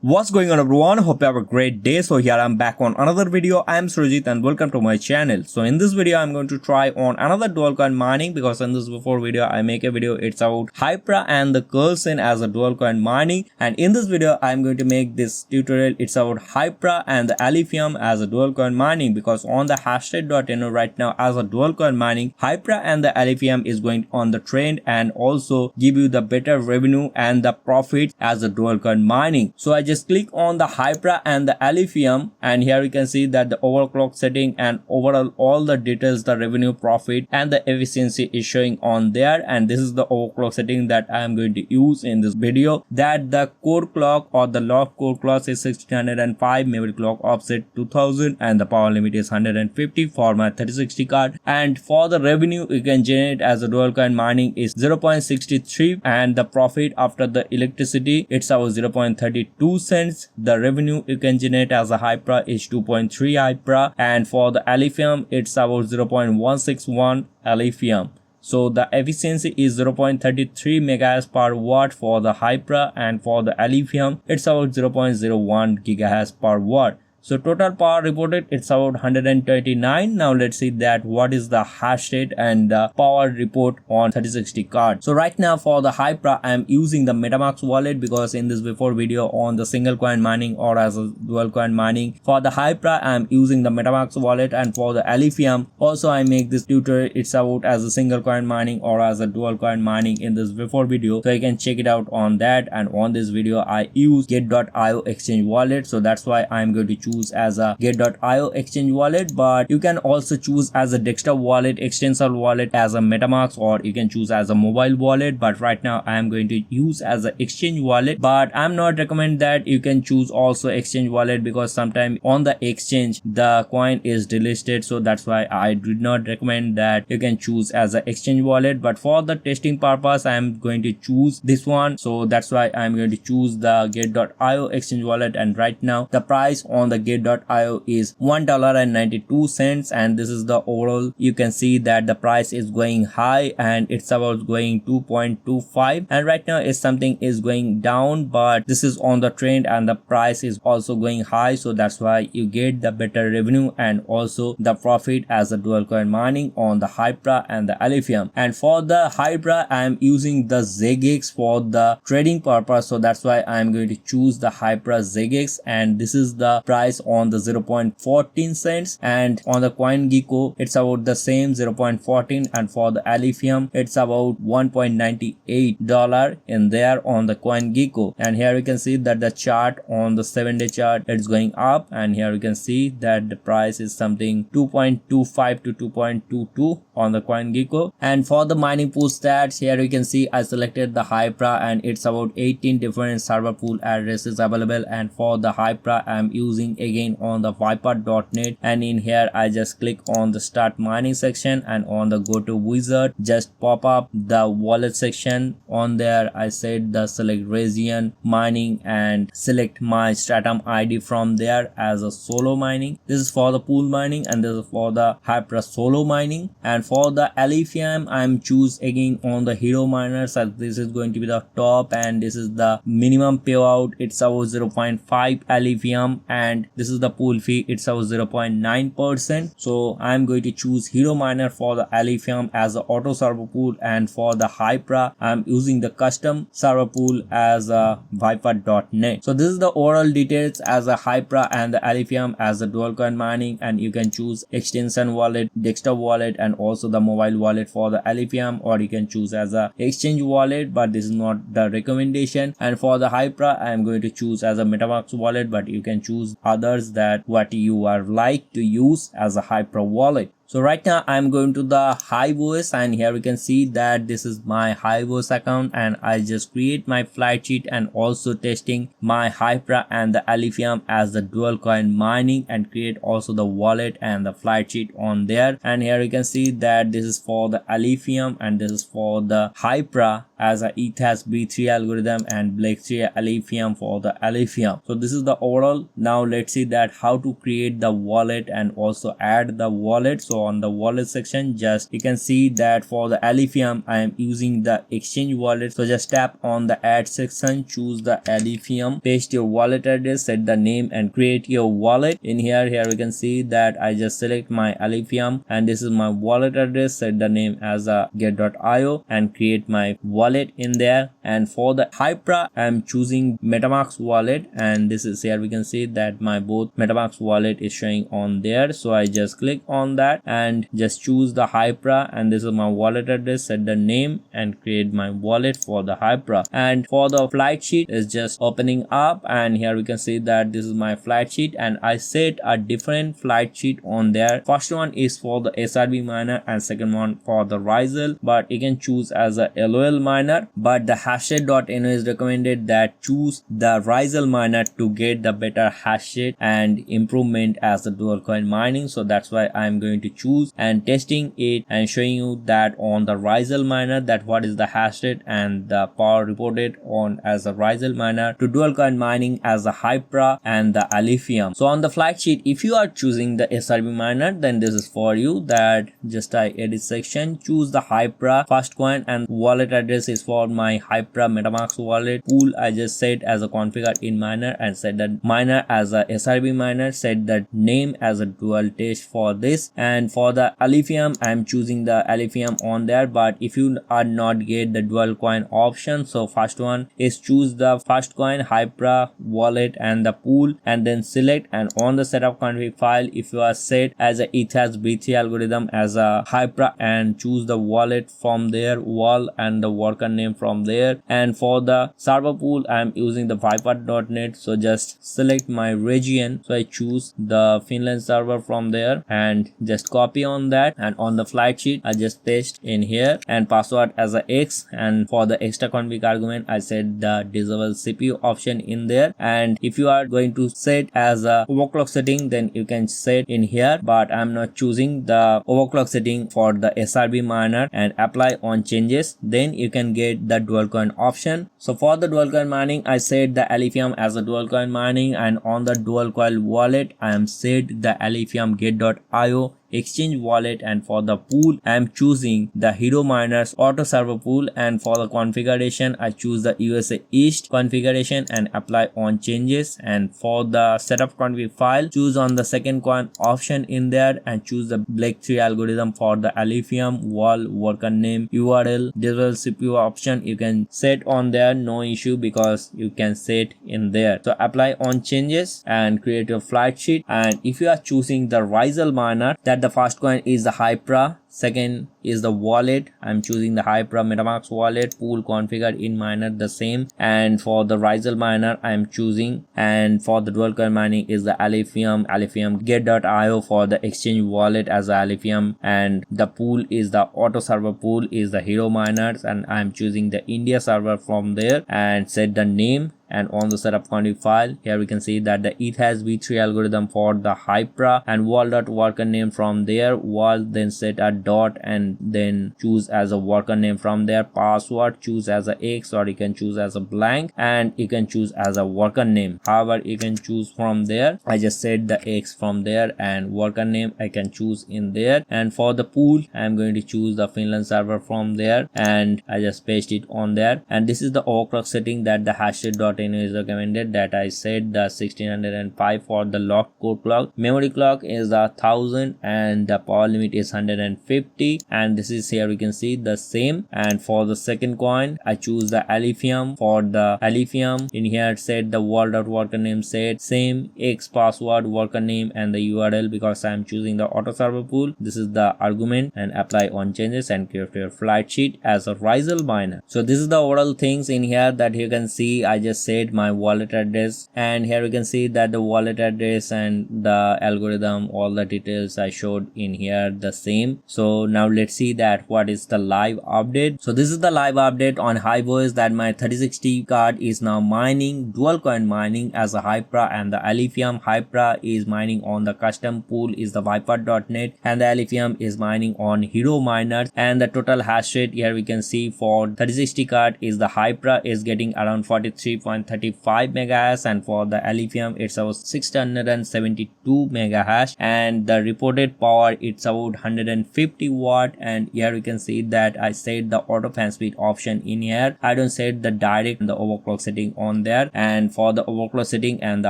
What's going on, everyone? Hope you have a great day. So here I'm back on another video. I am Surojit and welcome to my channel. So in this video I'm going to try on another dual coin mining, because in this before video I make a video, it's about Hypra and the curlSyn as a dual coin mining, and in this video I'm going to make this tutorial. It's about Hypra and the Alephium as a dual coin mining, because on the hashrate.no right now as a dual coin mining, Hypra and the Alephium is going on the trend and also give you the better revenue and the profit as a dual coin mining. So I just click on the Hypra and the Alephium, and here you can see that the overclock setting and overall all the details, the revenue, profit and the efficiency is showing on there. And this is the overclock setting that I am going to use in this video, that the core clock or the log core clock is 1605, memory clock offset 2000, and the power limit is 150 for my 3060 card. And for the revenue you can generate as a dual coin mining is 0.63, and the profit after the electricity it's our 0.32 cents. The revenue you can generate as a Hypra is 2.3 Hypra, and for the Alephium it's about 0.161 Alephium. So the efficiency is 0.33 megahertz per watt for the Hypra, and for the Alephium it's about 0.01 gigahertz per watt. So total power reported it's about 129. Now let's see that what is the hash rate and the power report on 3060 card. So right now for the Hypra I am using the Metamask Wallet, because in this before video on the single coin mining or as a dual coin mining, for the Hypra I am using the Metamask Wallet, and for the Alephium also I make this tutorial. It's about as a single coin mining or as a dual coin mining in this before video, so you can check it out on that. And on this video I use get.io exchange wallet, so that's why I am going to choose as a get.io exchange wallet, but you can also choose as a desktop wallet, extensor wallet, as a MetaMask, or you can choose as a mobile wallet. But right now I am going to use as a exchange wallet, but I'm not recommend that you can choose also exchange wallet, because sometimes on the exchange the coin is delisted, so that's why I did not recommend that you can choose as a exchange wallet. But for the testing purpose I am going to choose this one, so that's why I'm going to choose the get.io exchange wallet. And right now the price on the get.io is $1.92, and this is the overall. You can see that the price is going high and it's about going 2.25, and right now is something is going down, but this is on the trend and the price is also going high, so that's why you get the better revenue and also the profit as a dual coin mining on the Hypra and the Alephium. And for the Hypra I am using the ZEGX for the trading purpose, so that's why I am going to choose the Hypra ZEGX, and this is the price on the 0.14 cents, and on the CoinGecko it's about the same 0.14, and for the Alephium it's about $1.98 in there on the CoinGecko. And here you can see that the chart on the 7-day chart it's going up, and here you can see that the price is something 2.25 to 2.22 on the CoinGecko. And for the mining pool stats, here you can see I selected the Hypra and it's about 18 different server pool addresses available, and for the Hypra I am using again on the Viper.net, and in here I just click on the start mining section, and on the go to wizard just pop up the wallet section. On there I said the select region mining and select my stratum ID from there as a solo mining. This is for the pool mining, and this is for the Hypra solo mining. And for the Alephium I'm choose again on the hero miners, as this is going to be the top, and this is the minimum payout. It's about 0.5 Alephium, and this is the pool fee. It's about 0.9%. so I'm going to choose hero miner for the Alephium as a auto server pool, and for the Hypra I'm using the custom server pool as a Viper.net. So this is the overall details as a Hypra and the Alephium as a dual coin mining, and you can choose extension wallet, desktop wallet, and also the mobile wallet for the Alephium, or you can choose as a exchange wallet, but this is not the recommendation. And for the Hypra I am going to choose as a Metamask wallet, but you can choose others that what you are like to use as a Hypra wallet. So right now I'm going to the Hiveos, and here we can see that this is my Hiveos account, and I just create my flight sheet and also testing my Hypra and the Alephium as the dual coin mining, and create also the wallet and the flight sheet on there. And here you can see that this is for the Alephium and this is for the Hypra as a Ethas B3 algorithm and Black3 Alephium for the Alephium. So this is the overall. Now let's see that how to create the wallet and also add the wallet. So So on the wallet section, just you can see that for the Alephium I am using the exchange wallet. So just tap on the add section, choose the Alephium, paste your wallet address, set the name and create your wallet. In here we can see that I just select my Alephium and this is my wallet address, set the name as a get.io and create my wallet in there. And for the Hypra I am choosing Metamask Wallet, and this is here we can see that my both Metamask Wallet is showing on there. So I just click on that and just choose the Hypra, and this is my wallet address, set the name and create my wallet for the Hypra. And for the flight sheet is just opening up, and here we can see that this is my flight sheet and I set a different flight sheet on there. First one is for the SRB miner and second one for the Rizal, but you can choose as a LOL miner, but the hashrate.no is recommended that choose the Rizal miner to get the better hash rate and improvement as the dual coin mining. So that's why I'm going to choose and testing it and showing you that on the Rizal miner that what is the hash rate and the power reported on as a Rizal miner to dual coin mining as a Hypra and the Alephium. So on the flight sheet, if you are choosing the SRB miner, then this is for you. That just I edit section, choose the Hypra first coin and wallet address is for my Hypra Metamask wallet. Pool I just set as a configure in miner and set the miner as a SRB miner, set the name as a dual test for this. And for the Alephium I am choosing the Alephium on there, but if you are not get the dual coin option, so first one is choose the first coin Hypra wallet and the pool and then select, and on the setup config file if you are set as a Ethos B3 algorithm as a Hypra and choose the wallet from there, wall and the worker name from there. And for the server pool I am using the Viper.net, so just select my region, so I choose the Finland server from there and just copy on that, and on the flight sheet I just paste in here and password as a X, and for the extra config argument I set the disable CPU option in there. And if you are going to set as a overclock setting, then you can set in here, but I'm not choosing the overclock setting for the SRB miner, and apply on changes, then you can get the dual coin option. So for the dual coin mining I set the Alephium as a dual coin mining, and on the dual coin wallet I am set the Alephium get.io exchange wallet, and for the pool I am choosing the Hero Miners auto server pool, and for the configuration I choose the USA East configuration and apply on changes. And for the setup config file, choose on the second coin option in there and choose the Black 3 algorithm for the Alephium wall worker name URL disable CPU option you can set on there, no issue because you can set in there. So apply on changes and create your flight sheet. And if you are choosing the Rizal miner, that the first coin is the Hypra, second is the wallet, I'm choosing the Hypra Metamask wallet, pool configured in miner the same, and for the Rizal miner I'm choosing, and for the dual coin mining is the Alephium get.io for the exchange wallet as the Alephium, and the pool is the auto server pool is the Hero Miners, and I'm choosing the India server from there and set the name. And on the setup config file, here we can see that the Ethos B3 algorithm for the Hypra and wall.worker name from there, wall, then set a dot and then choose as a worker name from there, password choose as a X or you can choose as a blank, and you can choose as a worker name, however you can choose from there. I just set the X from there, and worker name I can choose in there. And for the pool I am going to choose the Finland server from there, and I just paste it on there. And this is the overclock setting that the hashrate.no is recommended, that I set the 1605 for the locked core clock, memory clock is 1000 and the power limit is 150, and this is here we can see the same. And for the second coin I choose the Alephium, for the Alephium in here set the wall.worker name set same, X password worker name and the URL because I am choosing the auto server pool, this is the argument, and apply on changes and create your flight sheet as a Rizal miner. So this is the overall things in here that you can see. I just set my wallet address, and here we can see that the wallet address and the algorithm, all the details I showed in here the same. So So now let's see that what is the live update. So this is the live update on Hiveos that my 3060 card is now mining dual coin mining as a Hypra and the Alephium. Hypra is mining on the custom pool is the Viper.net and the Alephium is mining on Hero miners, and the total hash rate here we can see for 3060 card is the Hypra is getting around 43.35 megahash, and for the Alephium it's about 672 megahash, and the reported power it's about 150 watt. And here we can see that I set the auto fan speed option in here. I don't set the direct the overclock setting on there, and for the overclock setting and the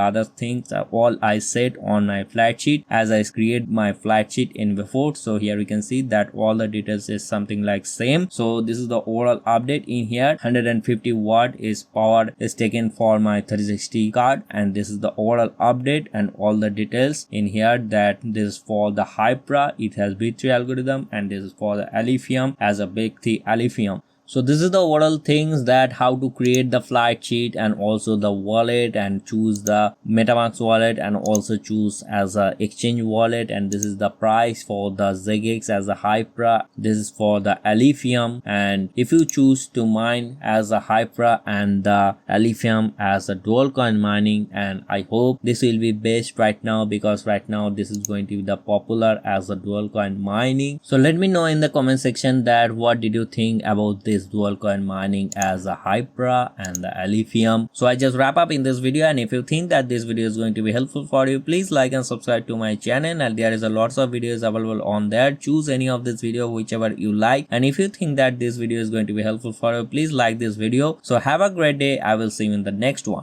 other things all I set on my flat sheet as I create my flat sheet in before. So here we can see that all the details is something like same. So this is the overall update in here. 150 watt is power is taken for my 3060 card, and this is the overall update and all the details in here. That this is for the Hypra, it has B3 algorithm, and this is for the Alephium as a big T Alephium. So this is the overall things that how to create the flight sheet and also the wallet, and choose the Metamask wallet and also choose as a exchange wallet, and this is the price for the ZX as a Hypra. This is for the Alephium, and if you choose to mine as a Hypra and the Alephium as a dual coin mining, and I hope this will be best right now because right now this is going to be the popular as a dual coin mining. So let me know in the comment section that what did you think about this dual coin mining as a Hypra and the Alephium. So I just wrap up in this video, and if you think that this video is going to be helpful for you, please like and subscribe to my channel, and there is a lots of videos available on there. Choose any of this video whichever you like, and if you think that this video is going to be helpful for you, please like this video. So have a great day. I will see you in the next one.